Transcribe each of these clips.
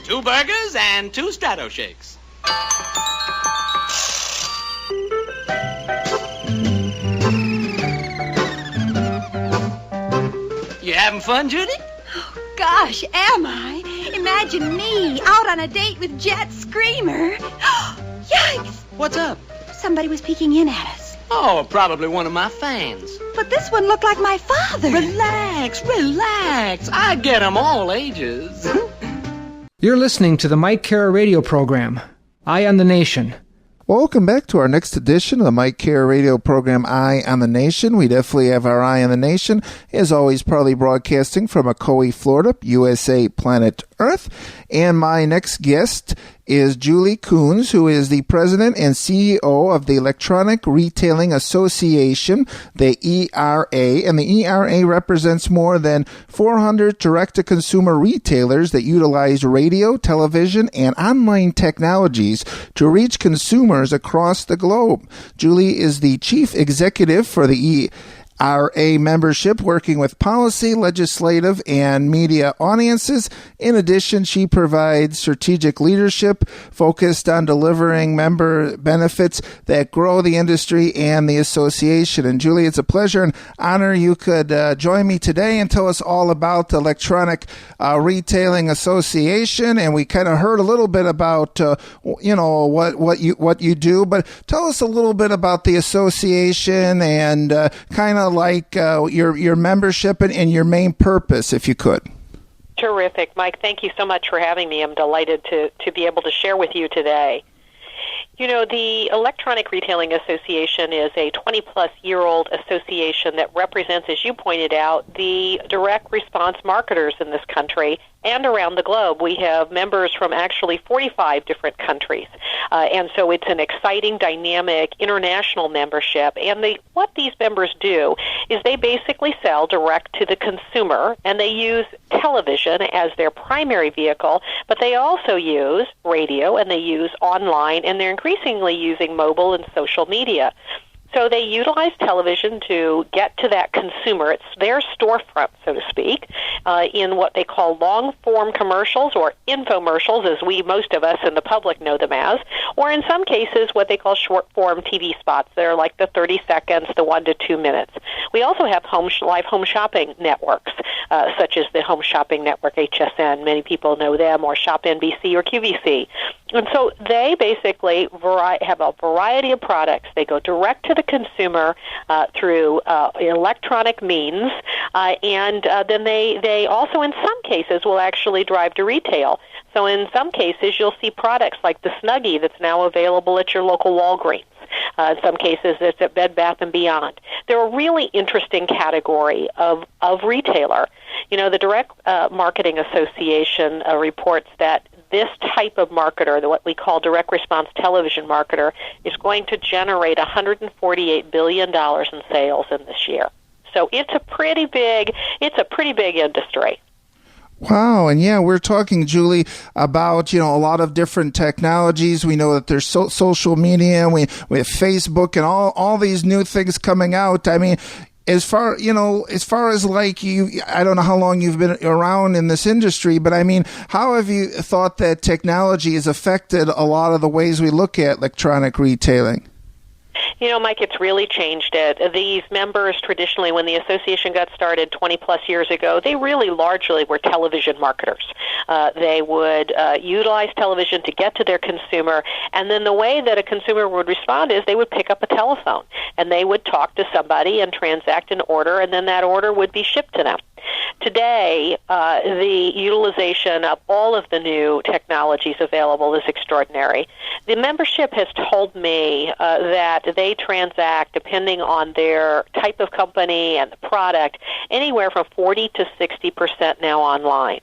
2 burgers and 2 Strato Shakes. You having fun, Judy? Oh, gosh, am I? Imagine me out on a date with Jet Screamer. Yikes! What's up? Somebody was peeking in at us. Oh, probably one of my fans. But this one looked like my father. Relax. I get 'em all ages. You're listening to the Mike Kara radio program, Eye on the Nation. Welcome back to our next edition of the Mike Kara radio program, Eye on the Nation. We definitely have our eye on the nation. As always, proudly broadcasting from Ocoee, Florida, USA, planet Earth. And my next guest is Julie Coons, who is the president and CEO of the Electronic Retailing Association, the ERA. And the ERA represents more than 400 direct-to-consumer retailers that utilize radio, television, and online technologies to reach consumers across the globe. Julie is the chief executive for the ERA membership, working with policy, legislative, and media audiences. In addition, she provides strategic leadership focused on delivering member benefits that grow the industry and the association. And Julie, it's a pleasure and honor you could join me today and tell us all about the Electronic Retailing Association. And we kind of heard a little bit about what you do, but tell us a little bit about the association and kind of like your membership and your main purpose, if you could. Terrific. Mike, thank you so much for having me. I'm delighted to be able to share with you today. You know, the Electronic Retailing Association is a 20-plus-year-old association that represents, as you pointed out, the direct response marketers in this country and around the globe. We have members from actually 45 different countries. And so it's an exciting, dynamic, international membership. And what these members do is they basically sell direct to the consumer, and they use television as their primary vehicle, but they also use radio, and they use online, and they're increasingly using mobile and social media. So they utilize television to get to that consumer. It's their storefront, so to speak, in what they call long-form commercials or infomercials, as most of us in the public know them as, or in some cases what they call short-form TV spots. They're like the 30 seconds, the 1 to 2 minutes. We also have live home shopping networks, such as the Home Shopping Network, HSN. Many people know them, or Shop NBC or QVC. And so they basically have a variety of products. They go direct to the consumer through electronic means, and then they also, in some cases, will actually drive to retail. So in some cases, you'll see products like the Snuggie that's now available at your local Walgreens. In some cases, it's at Bed Bath & Beyond. They're a really interesting category of retailer. You know, the Direct Marketing Association reports that this type of marketer, what we call direct response television marketer, is going to generate $148 billion in sales in this year. So it's a pretty big industry. Wow. And yeah, we're talking, Julie, about, a lot of different technologies. We know that there's social media, we have Facebook and all these new things coming out. I mean, as far as like you, I don't know how long you've been around in this industry, but I mean, how have you thought that technology has affected a lot of the ways we look at electronic retailing? You know, Mike, it's really changed it. These members, traditionally, when the association got started 20-plus years ago, they really largely were television marketers. They would utilize television to get to their consumer, and then the way that a consumer would respond is they would pick up a telephone, and they would talk to somebody and transact an order, and then that order would be shipped to them. Today, the utilization of all of the new technologies available is extraordinary. The membership has told me that they transact, depending on their type of company and the product, anywhere from 40 to 60% now online.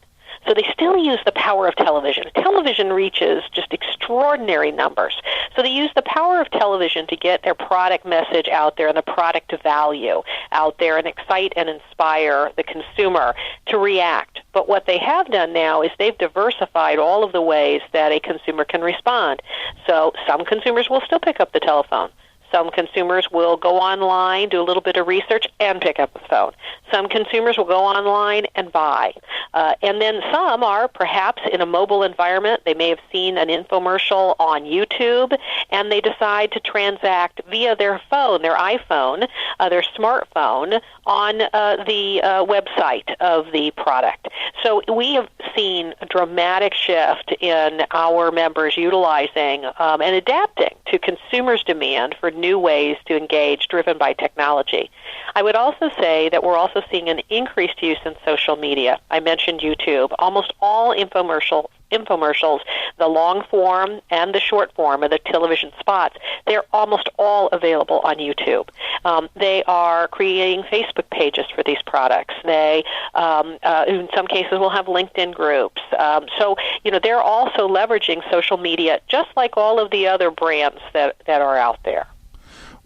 So they still use the power of television. Television reaches just extraordinary numbers. So they use the power of television to get their product message out there and the product value out there and excite and inspire the consumer to react. But what they have done now is they've diversified all of the ways that a consumer can respond. So some consumers will still pick up the telephone. Some consumers will go online, do a little bit of research, and pick up the phone. Some consumers will go online and buy. And then some are perhaps in a mobile environment. They may have seen an infomercial on YouTube, and they decide to transact via their phone, their iPhone, their smartphone, on the website of the product. So we have seen a dramatic shift in our members utilizing and adapting to consumers' demand for new ways to engage driven by technology. I would also say that we're also seeing an increased use in social media. I mentioned YouTube. Almost all infomercials, the long form and the short form of the television spots, they're almost all available on YouTube. They are creating Facebook pages for these products. They, in some cases, will have LinkedIn groups. So, they're also leveraging social media just like all of the other brands that are out there.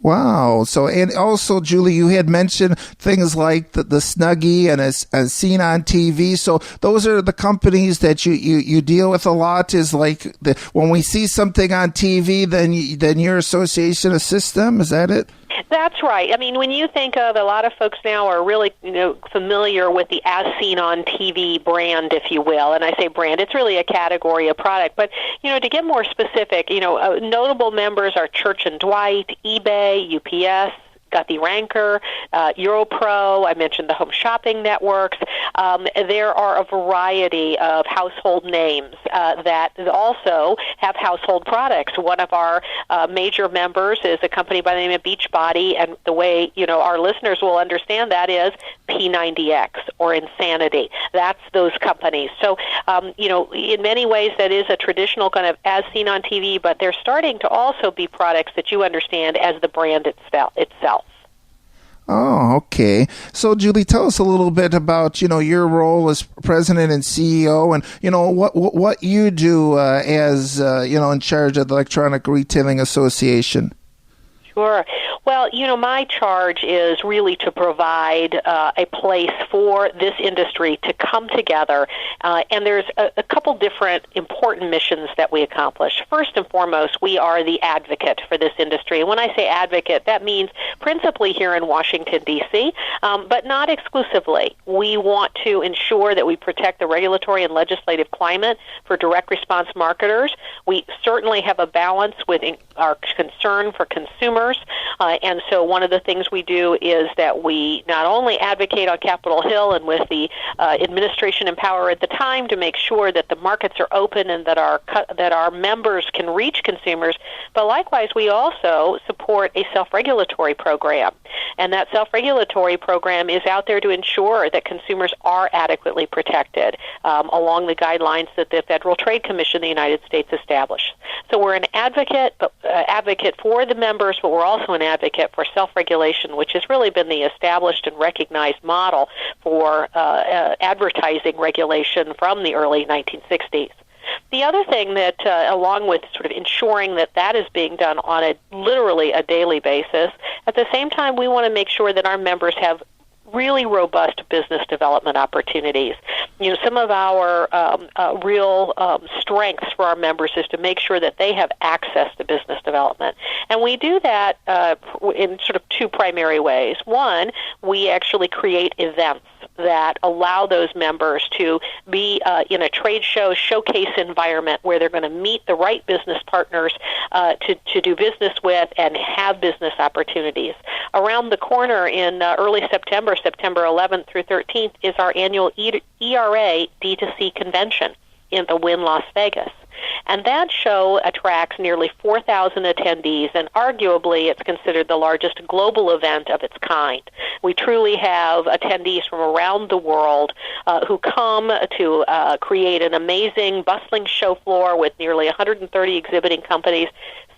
Wow. So, and also, Julie, you had mentioned things like the Snuggie and as seen on TV. So those are the companies that you deal with a lot, is like when we see something on TV, then your association assists them. Is that it? That's right. I mean, when you think of, a lot of folks now are really, familiar with the As Seen on TV brand, if you will. And I say brand, it's really a category of product. But, to get more specific, notable members are Church & Dwight, eBay, UPS, got the Ranker, Europro. I mentioned the Home Shopping Networks. There are a variety of household names that also have household products. One of our major members is a company by the name of Beachbody, and the way our listeners will understand that is P90X or Insanity. That's those companies. So in many ways that is a traditional kind of as seen on TV, but they're starting to also be products that you understand as the brand itself. Oh, okay. So, Julie, tell us a little bit about, your role as president and CEO, and, what you do as, in charge of the Electronic Retailing Association. Sure. Well, my charge is really to provide a place for this industry to come together, and there's a couple different important missions that we accomplish. First and foremost, we are the advocate for this industry. And when I say advocate, that means principally here in Washington, D.C., but not exclusively. We want to ensure that we protect the regulatory and legislative climate for direct response marketers. We certainly have a balance with our concern for consumers. And so one of the things we do is that we not only advocate on Capitol Hill and with the administration in power at the time to make sure that the markets are open and that our members can reach consumers, but likewise we also support a self-regulatory program. And that self-regulatory program is out there to ensure that consumers are adequately protected along the guidelines that the Federal Trade Commission of the United States established. So we're an advocate for the members, but we're also an advocate for self-regulation, which has really been the established and recognized model for advertising regulation from the early 1960s. The other thing that, along with sort of ensuring that is being done on literally a daily basis, at the same time we want to make sure that our members have really robust business development opportunities. Some of our real strengths for our members is to make sure that they have access to business development. And we do that in sort of two primary ways. One, we actually create events that allow those members to be in a trade show, showcase environment where they're going to meet the right business partners to do business with and have business opportunities. Around the corner in early September 11th through 13th, is our annual ERA D2C convention in the Wynn Las Vegas. And that show attracts nearly 4,000 attendees, and arguably it's considered the largest global event of its kind. We truly have attendees from around the world who come to create an amazing, bustling show floor with nearly 130 exhibiting companies,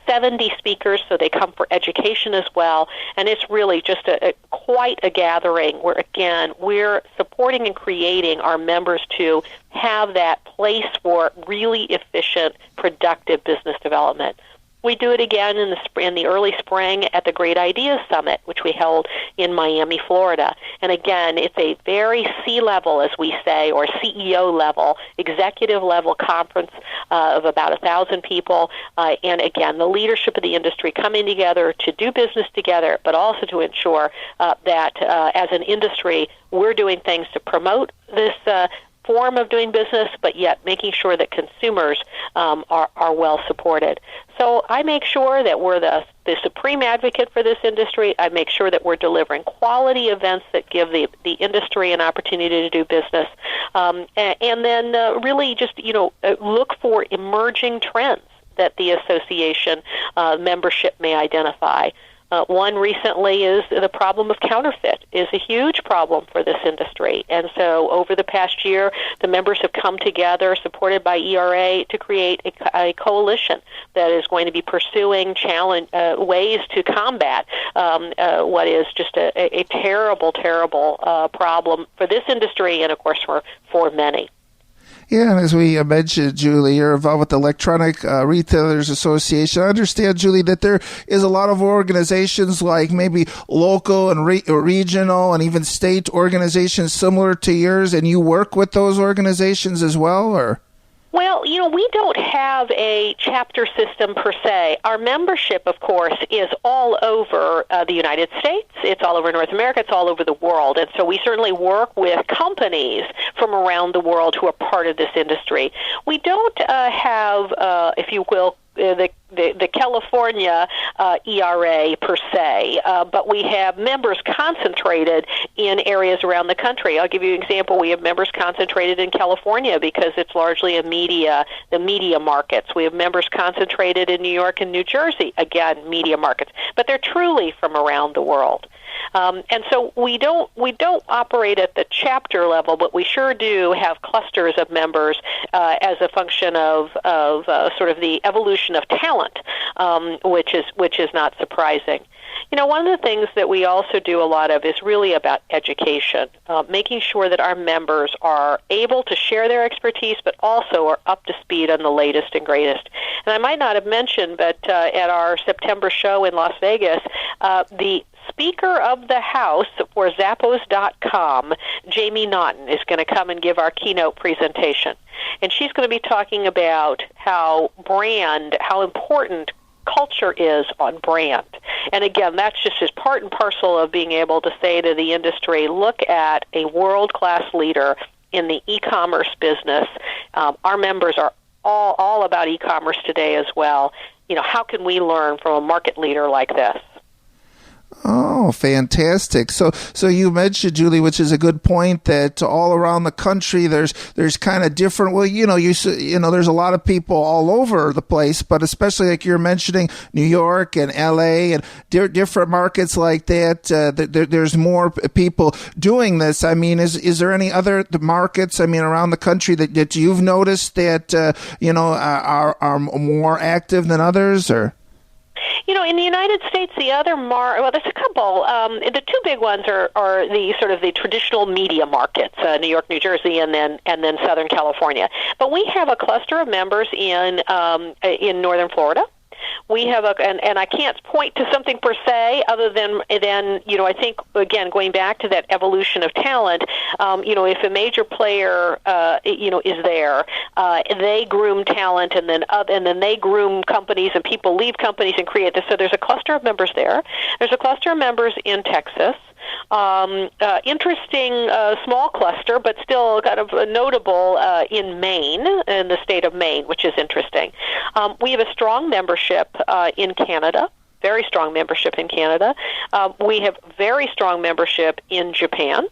70 speakers, so they come for education as well, and it's really just quite a gathering where, again, we're supporting and creating our members to have that place for really efficient, productive business development. We do it again in the early spring at the Great Ideas Summit, which we held in Miami, Florida. And again, it's a very C-level, as we say, or CEO level, executive level conference of about 1,000 people. And again, the leadership of the industry coming together to do business together, but also to ensure that as an industry, we're doing things to promote this form of doing business, but yet making sure that consumers are well supported. So I make sure that we're the supreme advocate for this industry. I make sure that we're delivering quality events that give the industry an opportunity to do business, and then really just look for emerging trends that the association membership may identify. One recently is the problem of counterfeit is a huge problem for this industry. And so over the past year, the members have come together, supported by ERA, to create a coalition that is going to be pursuing ways to combat what is just a terrible, terrible problem for this industry and, of course, for many. Yeah, and as we mentioned, Julie, you're involved with the Electronic Retailers Association. I understand, Julie, that there is a lot of organizations like maybe local and regional and even state organizations similar to yours, and you work with those organizations as well, or? Well, we don't have a chapter system per se. Our membership, of course, is all over the United States. It's all over North America. It's all over the world. And so we certainly work with companies from around the world who are part of this industry. We don't have, if you will, the California ERA per se, but we have members concentrated in areas around the country. I'll give you an example. We have members concentrated in California because it's largely the media markets. We have members concentrated in New York and New Jersey, again, media markets, but they're truly from around the world. And so we don't operate at the chapter level, but we sure do have clusters of members as a function of sort of the evolution of talent, which is not surprising. One of the things that we also do a lot of is really about education, making sure that our members are able to share their expertise, but also are up to speed on the latest and greatest. And I might not have mentioned, but at our September show in Las Vegas, the Speaker of the House for Zappos.com, Jamie Naughton, is going to come and give our keynote presentation. And she's going to be talking about how important culture is on brand. And again, that's just as part and parcel of being able to say to the industry, look at a world-class leader in the e-commerce business. Our members are all about e-commerce today as well. How can we learn from a market leader like this? Oh, fantastic. So you mentioned, Julie, which is a good point, that all around the country there's kind of different, there's a lot of people all over the place, but especially like you're mentioning New York and LA and different markets like that, there's more people doing this. I mean, is there any other markets, around the country that you've noticed that, are more active than others, or? In the United States, there's a couple. The two big ones are the sort of the traditional media markets, New York, New Jersey, and then Southern California. But we have a cluster of members in Northern Florida. We have and I can't point to something per se other than I think, again, going back to that evolution of talent, if a major player is there, they groom talent, and then they groom companies, and people leave companies and create this. So there's a cluster of members there. There's a cluster of members in Texas. Interesting small cluster, but still kind of notable in Maine, in the state of Maine, which is interesting. We have a strong membership in Canada, very strong membership in Canada. We have very strong membership in Japan.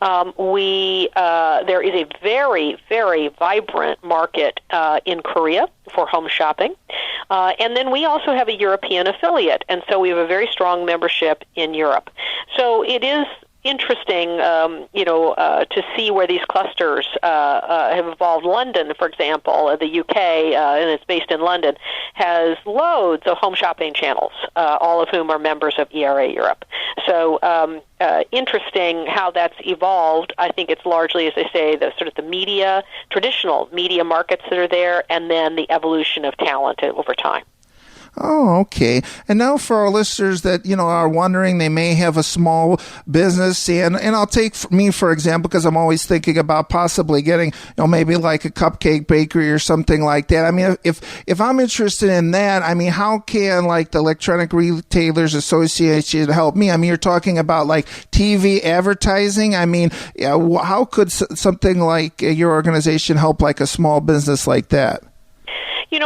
There is a very, very vibrant market in Korea for home shopping. And then we also have a European affiliate, and so we have a very strong membership in Europe. So it is interesting, to see where these clusters have evolved. London, for example, the UK, and it's based in London, has loads of home shopping channels, all of whom are members of ERA Europe. So interesting how that's evolved. I think it's largely, as I say, the sort of the traditional media markets that are there, and then the evolution of talent over time. Oh, okay. And now for our listeners that, are wondering, they may have a small business, and I'll take me, for example, because I'm always thinking about possibly getting, maybe like a cupcake bakery or something like that. I mean, if I'm interested in that, I mean, how can like the Electronic Retailers Association help me? I mean, you're talking about like TV advertising. I mean, how could something like your organization help like a small business like that?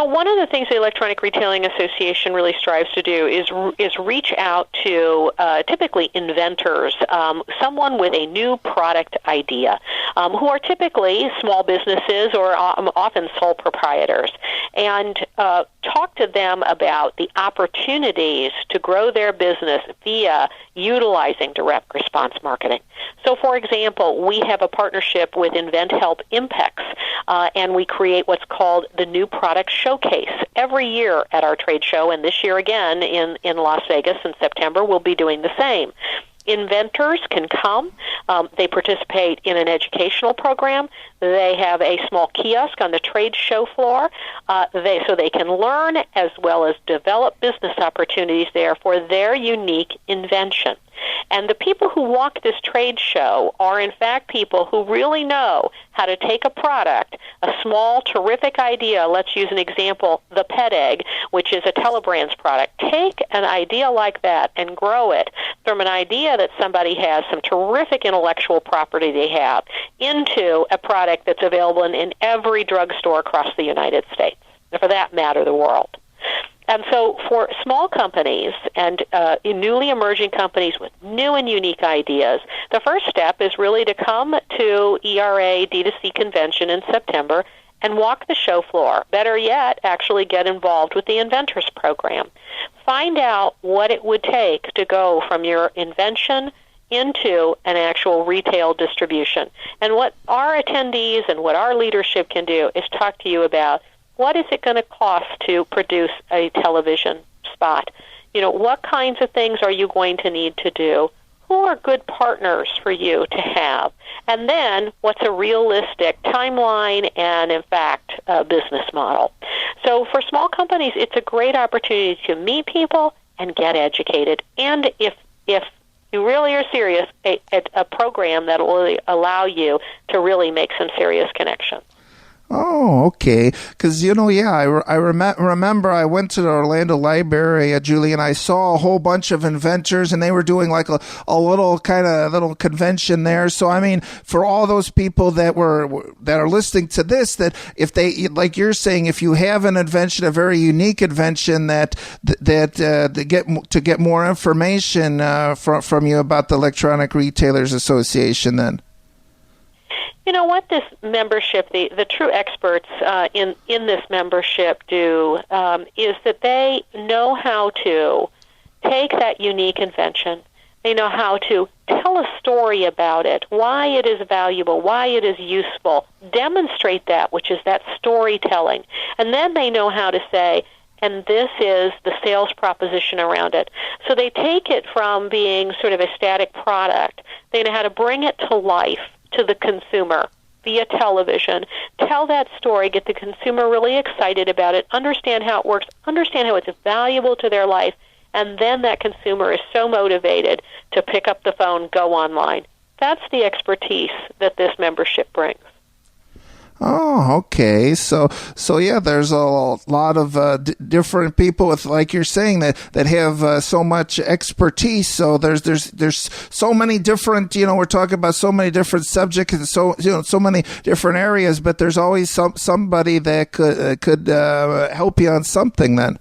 One of the things the Electronic Retailing Association really strives to do is reach out to typically inventors, someone with a new product idea, who are typically small businesses or often sole proprietors, and talk to them about the opportunities to grow their business via utilizing direct response marketing. So, for example, we have a partnership with InventHelp Impex, and we create what's called the New Product Showcase every year at our trade show, and this year again in Las Vegas in September, we'll be doing the same. Inventors can come. They participate in an educational program. They have a small kiosk on the trade show floor, so they can learn as well as develop business opportunities there for their unique invention. And the people who walk this trade show are, in fact, people who really know how to take a product, a small, terrific idea. Let's use an example, the Pet Egg, which is a Telebrands product. Take an idea like that and grow it from an idea that somebody has, some terrific intellectual property they have, into a product that's available in every drugstore across the United States, and for that matter, the world. And so for small companies and newly emerging companies with new and unique ideas, the first step is really to come to ERA D2C convention in September and walk the show floor. Better yet, actually get involved with the Inventors Program. Find out what it would take to go from your invention into an actual retail distribution. And what our attendees and what our leadership can do is talk to you about what is it going to cost to produce a television spot? What kinds of things are you going to need to do? Who are good partners for you to have? And then what's a realistic timeline and, in fact, a business model? So for small companies, it's a great opportunity to meet people and get educated. And if you really are serious, a program that will allow you to really make some serious connections. Oh, okay. Because, I remember I went to the Orlando Library, Julie, and I saw a whole bunch of inventors, and they were doing like a little convention there. So, I mean, for all those people that are listening to this, that if they, like you're saying, if you have an invention, a very unique invention that get more information from you about the Electronic Retailers Association, then. You know what this membership, the true experts in this membership do is that they know how to take that unique invention. They know how to tell a story about it, why it is valuable, why it is useful, demonstrate that, which is that storytelling. And then they know how to say, and this is the sales proposition around it. So they take it from being sort of a static product. They know how to bring it to life to the consumer via television, tell that story, get the consumer really excited about it, understand how it works, understand how it's valuable to their life, and then that consumer is so motivated to pick up the phone, go online. That's the expertise that this membership brings. Oh, okay. So yeah, there's a lot of different people with, like you're saying, that have so much expertise. So there's so many different, we're talking about so many different subjects and so many different areas, but there's always somebody that could help you on something then.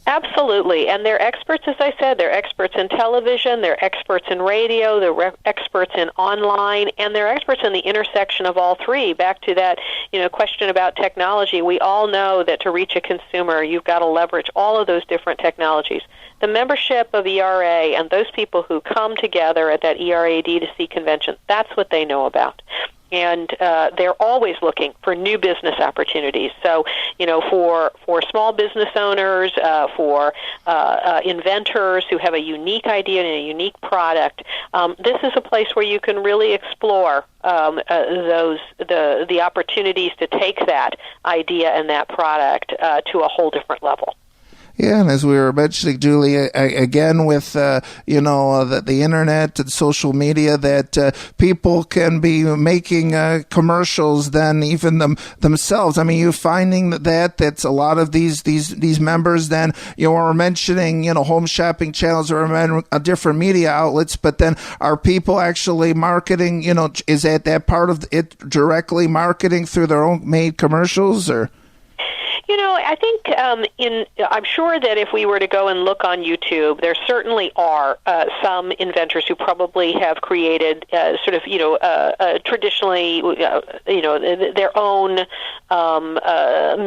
Absolutely, and they're experts, as I said. They're experts in television, they're experts in radio, they're experts in online, and they're experts in the intersection of all three. Back to that, question about technology, we all know that to reach a consumer, you've got to leverage all of those different technologies. The membership of ERA and those people who come together at that ERA D2C convention, that's what they know about. And they're always looking for new business opportunities. So, for small business owners, for inventors who have a unique idea and a unique product, this is a place where you can really explore the opportunities to take that idea and that product to a whole different level. Yeah, and as we were mentioning, Julie, again with the internet and social media, that people can be making commercials than even themselves. I mean, you're finding that's a lot of these members. Then are mentioning home shopping channels or different media outlets, but then are people actually marketing? Is that part of it directly marketing through their own made commercials or? I think I'm sure that if we were to go and look on YouTube, there certainly are some inventors who probably have created traditionally, their own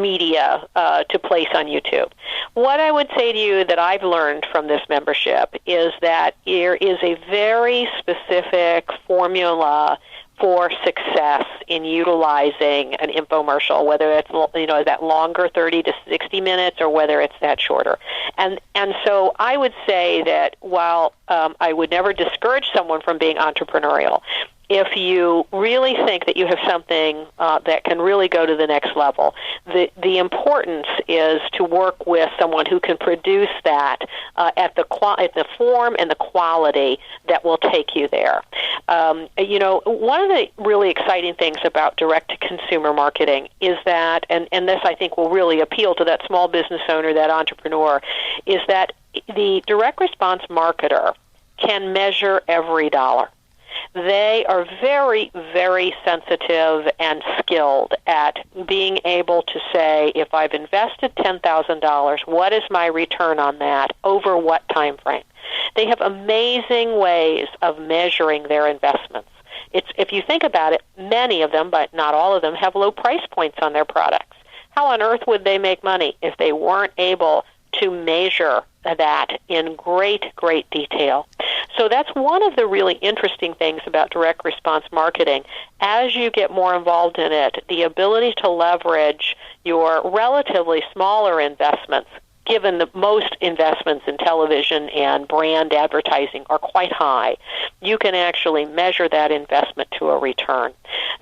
media to place on YouTube. What I would say to you that I've learned from this membership is that there is a very specific formula for success in utilizing an infomercial, whether it's that longer 30 to 60 minutes or whether it's that shorter. And so I would say that while I would never discourage someone from being entrepreneurial, if you really think that you have something that can really go to the next level, the importance is to work with someone who can produce that at the form and the quality that will take you there. One of the really exciting things about direct-to-consumer marketing is that, and this I think will really appeal to that small business owner, that entrepreneur, is that the direct response marketer can measure every dollar. They are very, very sensitive and skilled at being able to say, if I've invested $10,000, what is my return on that over what time frame? They have amazing ways of measuring their investments. If you think about it, many of them, but not all of them, have low price points on their products. How on earth would they make money if they weren't able to measure that in great, great detail? So that's one of the really interesting things about direct response marketing. As you get more involved in it, the ability to leverage your relatively smaller investments, given that most investments in television and brand advertising are quite high, you can actually measure that investment to a return.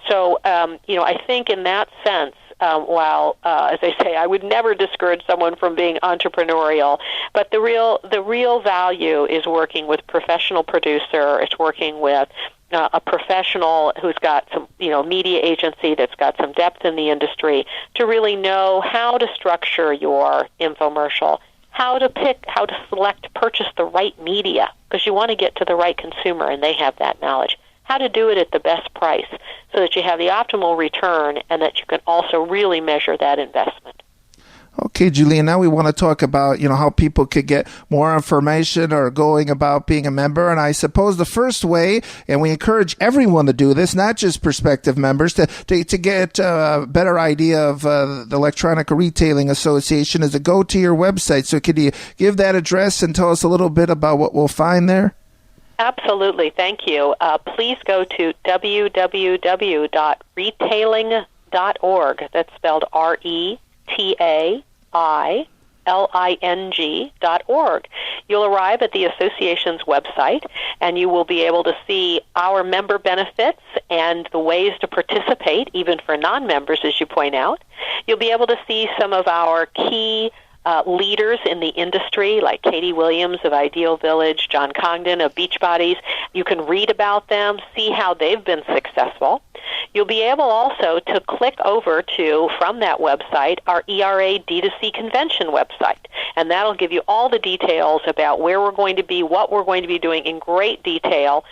So, I think in that sense, while, as I say, I would never discourage someone from being entrepreneurial, but the real value is working with a professional producer. It's working with a professional who's got some, media agency that's got some depth in the industry to really know how to structure your infomercial, how to select, purchase the right media, because you want to get to the right consumer, and they have that knowledge. How to do it at the best price so that you have the optimal return and that you can also really measure that investment. Okay, Julie, now we want to talk about, how people could get more information or going about being a member. And I suppose the first way, and we encourage everyone to do this, not just prospective members, to get a better idea of the Electronic Retailing Association, is to go to your website. So could you give that address and tell us a little bit about what we'll find there? Absolutely. Thank you. Please go to www.retailing.org. That's spelled RETAILING.org. You'll arrive at the association's website, and you will be able to see our member benefits and the ways to participate, even for non-members, as you point out. You'll be able to see some of our key leaders in the industry, like Katie Williams of Ideal Village, John Congdon of Beachbodies. You can read about them, see how they've been successful. You'll be able also to click over to, from that website, our ERA D2C convention website, and that'll give you all the details about where we're going to be, what we're going to be doing in great detail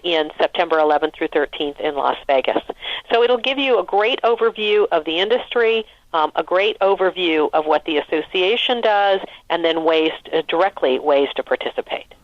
in September 11th through 13th in Las Vegas. So it'll give you a great overview of the industry, a great overview of what the association does, and then ways to participate.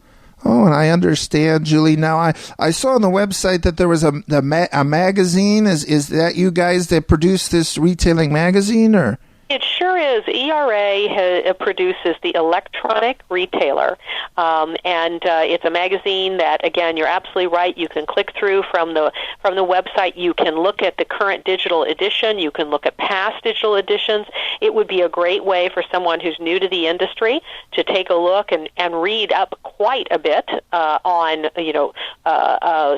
Oh, and I understand, Julie. Now, I saw on the website that there was a magazine. Is that you guys that produce this retailing magazine, or? It sure is. ERA produces the Electronic Retailer, and it's a magazine that, again, you're absolutely right. You can click through from the website. You can look at the current digital edition. You can look at past digital editions. It would be a great way for someone who's new to the industry to take a look and read up quite a bit on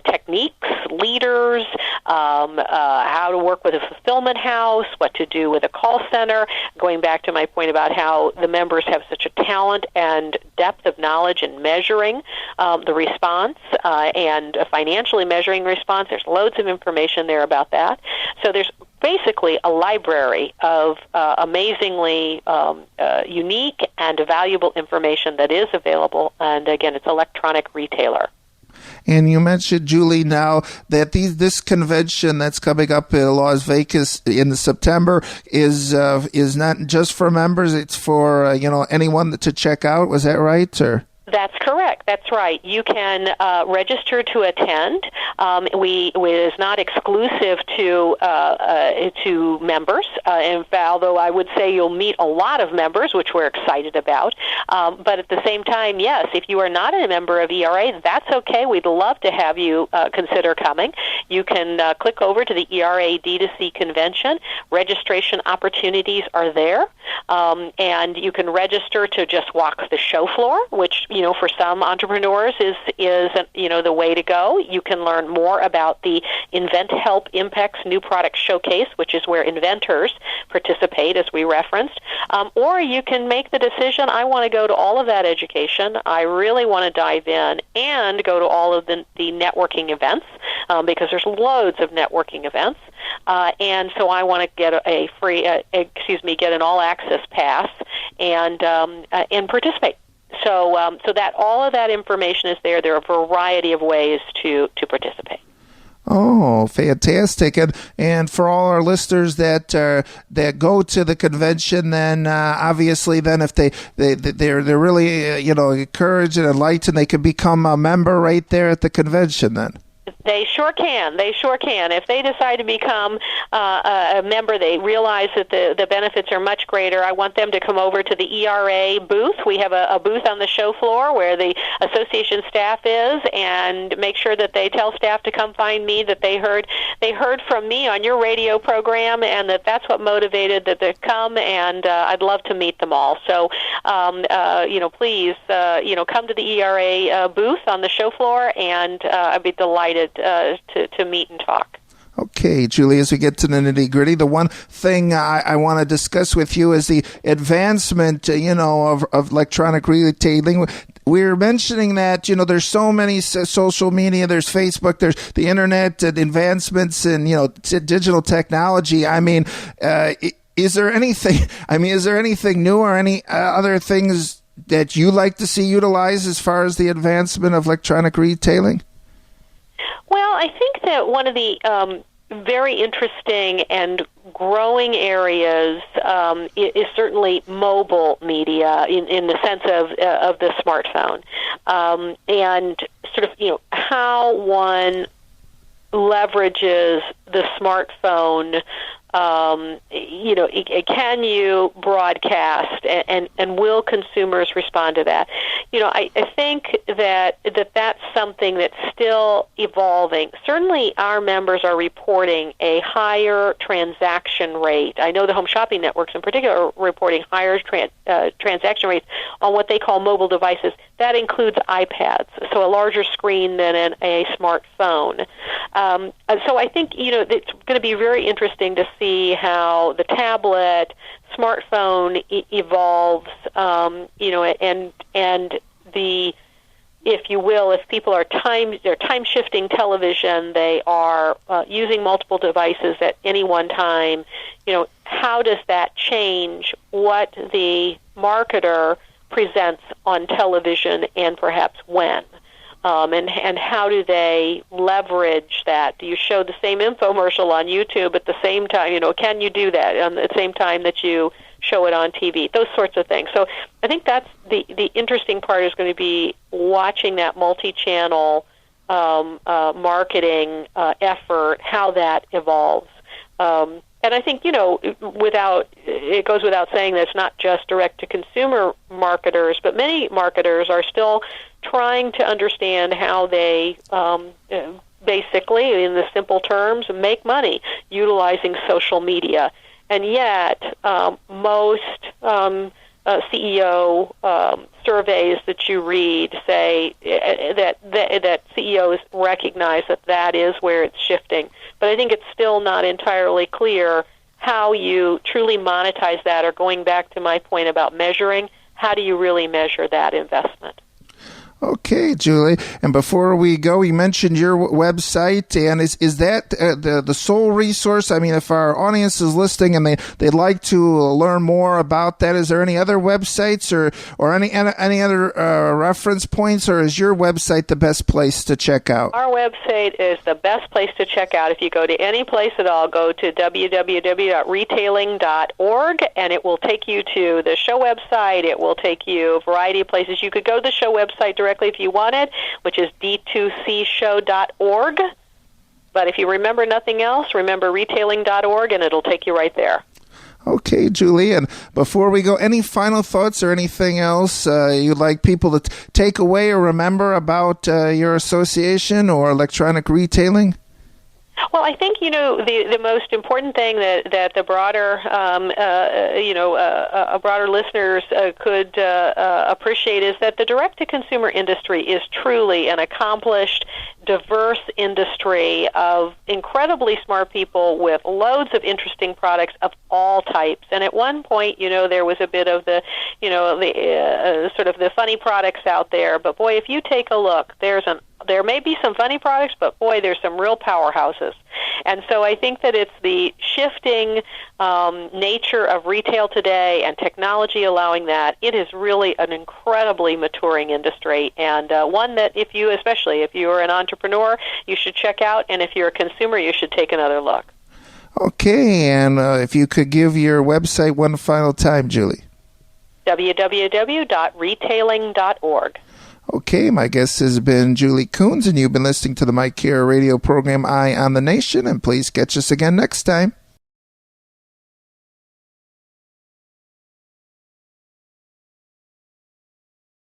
techniques, leaders, how to work with a fulfillment house, what to do with a call center. there, going back to my point about how the members have such a talent and depth of knowledge in measuring the response and financially measuring response. There's loads of information there about that. So there's basically a library of amazingly unique and valuable information that is available. And again, it's electronic retailer. And you mentioned, Julie, now that this convention that's coming up in Las Vegas in September is not just for members; it's for anyone to check out. Was that right? Or That's correct. That's right. You can register to attend. It is not exclusive to members. Although I would say you'll meet a lot of members, which we're excited about. But at the same time, yes, if you are not a member of ERA, that's okay. We'd love to have you consider coming. You can click over to the ERA D2C convention. Registration opportunities are there, and you can register to just walk the show floor, which for some entrepreneurs is the way to go. You can learn more about the Invent Help Impacts New Product Showcase, which is where inventors participate, as we referenced. Or you can make the decision, I want to go to all of that education. I really want to dive in and go to all of the networking events, because there's loads of networking events. And so I want to get a free, get an all-access pass and participate. So that all of that information is there. There are a variety of ways to participate. Oh, fantastic! And for all our listeners that go to the convention, then obviously, then if they're really encouraged and enlightened, they can become a member right there at the convention. Then. They sure can. If they decide to become a member, they realize that the benefits are much greater. I want them to come over to the ERA booth. We have a booth on the show floor where the association staff is, and make sure that they tell staff to come find me, that they heard from me on your radio program, and that's what motivated that they come, and I'd love to meet them all. So, please, come to the ERA booth on the show floor, and I'd be delighted to meet and talk. Okay, Julie, as we get to the nitty-gritty, the one thing I want to discuss with you is the advancement, of electronic retailing. We're mentioning that, there's so many social media, there's Facebook, there's the internet, the advancements in, digital technology. I mean, is there anything new or any other things that you like to see utilized as far as the advancement of electronic retailing? Well, I think that one of the very interesting and growing areas is certainly mobile media in the sense of the smartphone, and sort of how one leverages the smartphone. Can you broadcast, and will consumers respond to that? I think that's something that's still evolving. Certainly, our members are reporting a higher transaction rate. I know the home shopping networks in particular are reporting higher transaction rates on what they call mobile devices. That includes iPads, so a larger screen than a smartphone. So I think it's going to be very interesting to see how the tablet, smartphone evolves, and the, if you will, if people are they're time-shifting television, they are using multiple devices at any one time, how does that change what the marketer presents on television and perhaps when? And how do they leverage that? Do you show the same infomercial on YouTube at the same time? Can you do that at the same time that you show it on TV? Those sorts of things. So I think that's the interesting part, is going to be watching that multi-channel marketing effort, how that evolves. And I think, it goes without saying that it's not just direct-to-consumer marketers, but many marketers are still trying to understand how they basically, in the simple terms, make money utilizing social media. And yet, most CEO surveys that you read say that CEOs recognize that is where it's shifting. But I think it's still not entirely clear how you truly monetize that, or going back to my point about measuring, how do you really measure that investment? Okay, Julie. And before we go, you mentioned your website, and is that the sole resource? I mean, if our audience is listening and they'd like to learn more about that, is there any other websites or any other reference points, or is your website the best place to check out? Our website is the best place to check out. If you go to any place at all, go to www.retailing.org, and it will take you to the show website. It will take you a variety of places. You could go to the show website directly if you wanted, which is d2cshow.org. But if you remember nothing else, remember retailing.org, and it'll take you right there. Okay, Julie, and before we go, any final thoughts or anything else you'd like people to take away or remember about your association or electronic retailing? Well, I think, the most important thing that the broader, broader listeners could appreciate is that the direct-to-consumer industry is truly an accomplished, diverse industry of incredibly smart people with loads of interesting products of all types. And at one point, there was a bit of the sort of the funny products out there. But boy, if you take a look, there may be some funny products, but boy, there's some real powerhouses. And so I think that it's the shifting nature of retail today and technology allowing that. It is really an incredibly maturing industry, and one that especially if you are an entrepreneur, you should check out, and if you're a consumer, you should take another look. Okay, and if you could give your website one final time, Julie. www.retailing.org. Okay, my guest has been Julie Coons, and you've been listening to the Mike Care radio program, Eye on the Nation, and please catch us again next time.